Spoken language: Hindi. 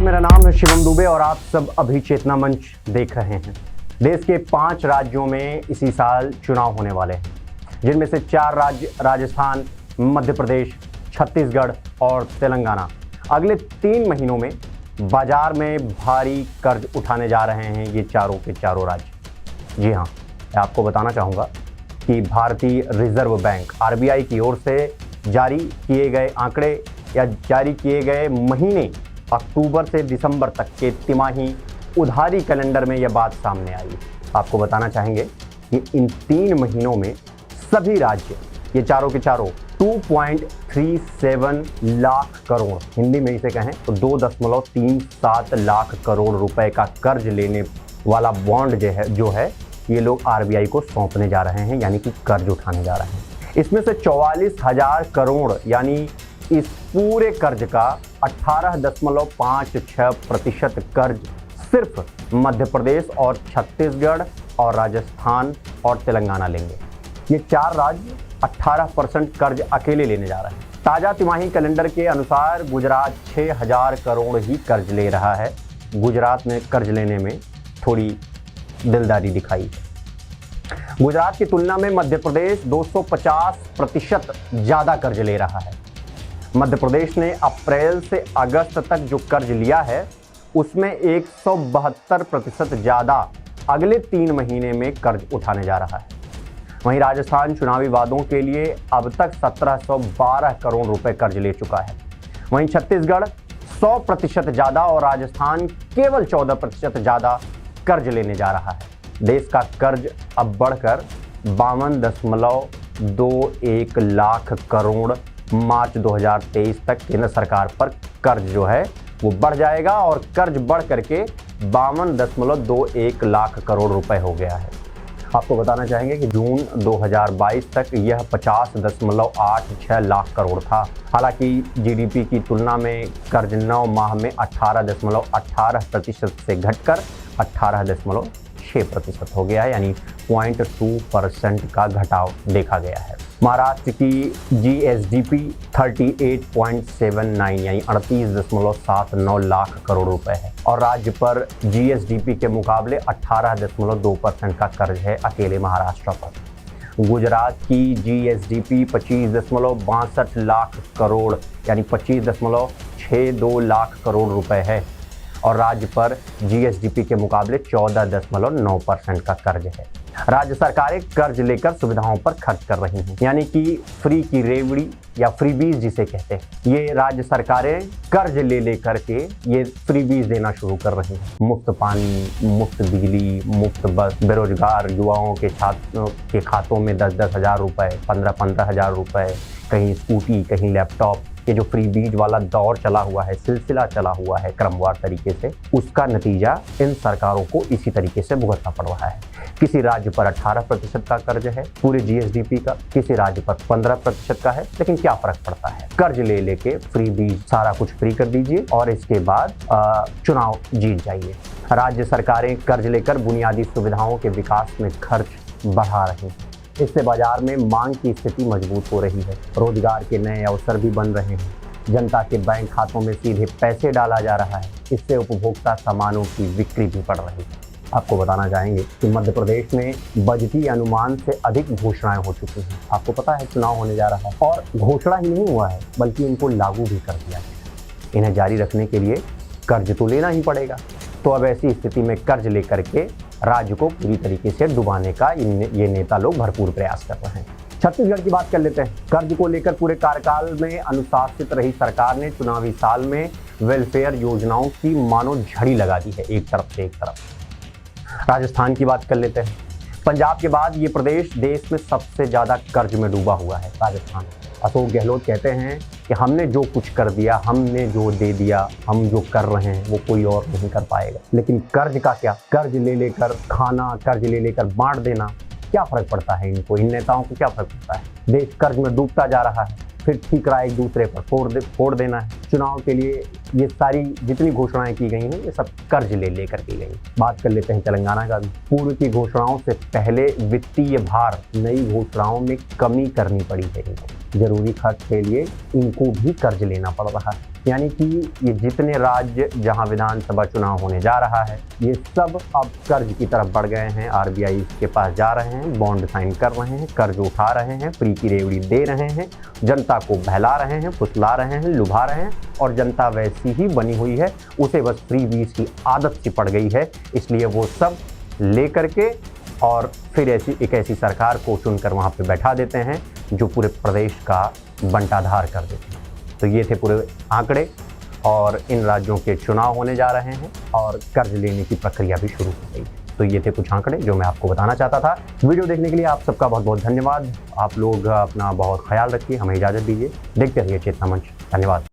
मेरा नाम है शिवम दुबे और आप सब अभी चेतना मंच देख रहे हैं। देश के 5 राज्यों में इसी साल चुनाव होने वाले हैं, जिनमें से 4 राज्य राजस्थान, मध्य प्रदेश, छत्तीसगढ़ और तेलंगाना अगले 3 महीनों में बाजार में भारी कर्ज उठाने जा रहे हैं। ये चारों के चारों राज्य। जी हाँ, मैं आपको बताना चाहूँगा कि भारतीय रिजर्व बैंक RBI की ओर से जारी किए गए आंकड़े या जारी किए गए महीने अक्टूबर से दिसंबर तक के तिमाही उधारी कैलेंडर में यह बात सामने आई। आपको बताना चाहेंगे कि इन 3 महीनों में सभी राज्य, ये चारों के चारों 2.37 लाख करोड़, हिंदी में इसे कहें तो 2.37 लाख करोड़ रुपए का कर्ज लेने वाला बॉन्ड जो है ये लोग RBI को सौंपने जा रहे हैं, यानी कि कर्ज उठाने जा रहे हैं। इसमें से 44,000 करोड़ यानी इस पूरे कर्ज का 18.56% कर्ज सिर्फ मध्य प्रदेश और छत्तीसगढ़ और राजस्थान और तेलंगाना लेंगे। ये 4 राज्य 18% कर्ज अकेले लेने जा रहे हैं। ताज़ा तिमाही कैलेंडर के अनुसार गुजरात 6,000 करोड़ ही कर्ज ले रहा है। गुजरात ने कर्ज लेने में थोड़ी दिलदारी दिखाई है। गुजरात की तुलना में मध्य प्रदेश 250% ज़्यादा कर्ज ले रहा है। मध्य प्रदेश ने अप्रैल से अगस्त तक जो कर्ज लिया है उसमें 172% ज़्यादा अगले 3 महीने में कर्ज उठाने जा रहा है। वहीं राजस्थान चुनावी वादों के लिए अब तक 1712 करोड़ रुपए कर्ज ले चुका है। वहीं छत्तीसगढ़ 100% ज़्यादा और राजस्थान केवल 14% ज़्यादा कर्ज लेने जा रहा है। देश का कर्ज अब बढ़कर 52.21 लाख करोड़ मार्च 2023 तक केंद्र सरकार पर कर्ज जो है वो बढ़ जाएगा और कर्ज बढ़ करके 52.21 लाख करोड़ रुपए हो गया है। आपको बताना चाहेंगे कि जून 2022 तक यह 50.86 लाख करोड़ था। हालांकि GDP की तुलना में कर्ज 9 माह में 18.18% से घटकर 18.6% हो गया है, यानी 0.2% का घटाव देखा गया है। महाराष्ट्र की GSDP 38.79 यानी 38.79 लाख करोड़ रुपए है और राज्य पर GSDP के मुकाबले 18.2% का कर्ज है अकेले महाराष्ट्र पर। गुजरात की GSDP 25.62 लाख करोड़ यानी 25.62 लाख करोड़ रुपए है और राज्य पर GSDP के मुकाबले 14.9% का कर्ज है। राज्य सरकारें कर्ज लेकर सुविधाओं पर खर्च कर रही हैं, यानी कि फ्री की रेवड़ी या फ्रीबीज जिसे कहते हैं। ये राज्य सरकारें कर्ज ले लेकर के ये फ्रीबीज देना शुरू कर रही हैं। मुफ्त पानी, मुफ्त बिजली, मुफ्त बस, बेरोजगार युवाओं के खातों में 10-10 हज़ार रुपए, 15-15 हज़ार रुपए, कहीं स्कूटी, कहीं लैपटॉप। ये जो फ्रीबीज वाला दौर चला हुआ है, सिलसिला चला हुआ है क्रमवार तरीके से, उसका नतीजा इन सरकारों को इसी तरीके से भुगतना पड़ रहा है। किसी राज्य पर 18% का कर्ज है पूरे GSDP का, किसी राज्य पर 15% का है, लेकिन क्या फर्क पड़ता है? कर्ज ले लेके फ्रीबीज सारा कुछ फ्री कर दीजिए और इसके बाद चुनाव जीत जाइए। राज्य सरकारें कर्ज लेकर बुनियादी सुविधाओं के विकास में खर्च बढ़ा रही हैं। इससे बाजार में मांग की स्थिति मजबूत हो रही है, रोजगार के नए अवसर भी बन रहे हैं, जनता के बैंक खातों में सीधे पैसे डाला जा रहा है। इससे उपभोक्ता सामानों की बिक्री भी बढ़ रही है। आपको बताना चाहेंगे कि मध्य प्रदेश में बजटीय अनुमान से अधिक घोषणाएं हो चुकी हैं। आपको पता है चुनाव होने जा रहा है और घोषणा ही नहीं हुआ है बल्कि इनको लागू भी कर दिया गया। इन्हें जारी रखने के लिए कर्ज तो लेना ही पड़ेगा। तो अब ऐसी स्थिति में कर्ज लेकर के राज्य को पूरी तरीके से डुबाने का ये नेता लोग भरपूर प्रयास कर रहे हैं। छत्तीसगढ़ की बात कर लेते हैं। कर्ज को लेकर पूरे कार्यकाल में अनुशासित रही सरकार ने चुनावी साल में वेलफेयर योजनाओं की मानो झड़ी लगा दी है, एक तरफ से एक तरफ। राजस्थान की बात कर लेते हैं। पंजाब के बाद ये प्रदेश देश में सबसे ज़्यादा कर्ज में डूबा हुआ है, राजस्थान। अशोक गहलोत कहते हैं कि हमने जो कुछ कर दिया, हमने जो दे दिया, हम जो कर रहे हैं वो कोई और नहीं कर पाएगा। लेकिन कर्ज का क्या? कर्ज ले लेकर खाना, कर्ज ले लेकर बांट देना, क्या फर्क पड़ता है इनको? इन नेताओं को क्या फर्क पड़ता है? देश कर्ज में डूबता जा रहा है, फिर ठीकरा एक दूसरे पर फोड़ देना है। चुनाव के लिए ये सारी जितनी घोषणाएं की गई हैं ये सब कर्ज ले लेकर की गई। बात कर लेते हैं तेलंगाना का भी। पूर्व की घोषणाओं से पहले वित्तीय भार, नई घोषणाओं में कमी करनी पड़ी है इनको। जरूरी खर्च के लिए इनको भी कर्ज लेना पड़ रहा है। यानी कि ये जितने राज्य जहां विधानसभा चुनाव होने जा रहा है, ये सब अब कर्ज की तरफ बढ़ गए हैं। आरबीआई के पास जा रहे हैं, बॉन्ड साइन कर रहे हैं, कर्ज उठा रहे हैं, फ्री की रेवड़ी दे रहे हैं, जनता को बहला रहे हैं, फुसला रहे हैं, लुभा रहे हैं, और जनता वैसी ही बनी हुई है, उसे बस फ्री बीज की आदत सी पड़ गई है। इसलिए वो सब लेकर के और फिर ऐसी सरकार को चुनकर वहाँ पे बैठा देते हैं जो पूरे प्रदेश का बंटाधार कर देते हैं। तो ये थे पूरे आंकड़े, और इन राज्यों के चुनाव होने जा रहे हैं और कर्ज लेने की प्रक्रिया भी शुरू हो गई है। तो ये थे कुछ आंकड़े जो मैं आपको बताना चाहता था। वीडियो देखने के लिए आप सबका बहुत बहुत धन्यवाद। आप लोग अपना बहुत ख्याल रखिए, हमें इजाज़त दीजिए। देखते रहिए चेतना मंच। धन्यवाद।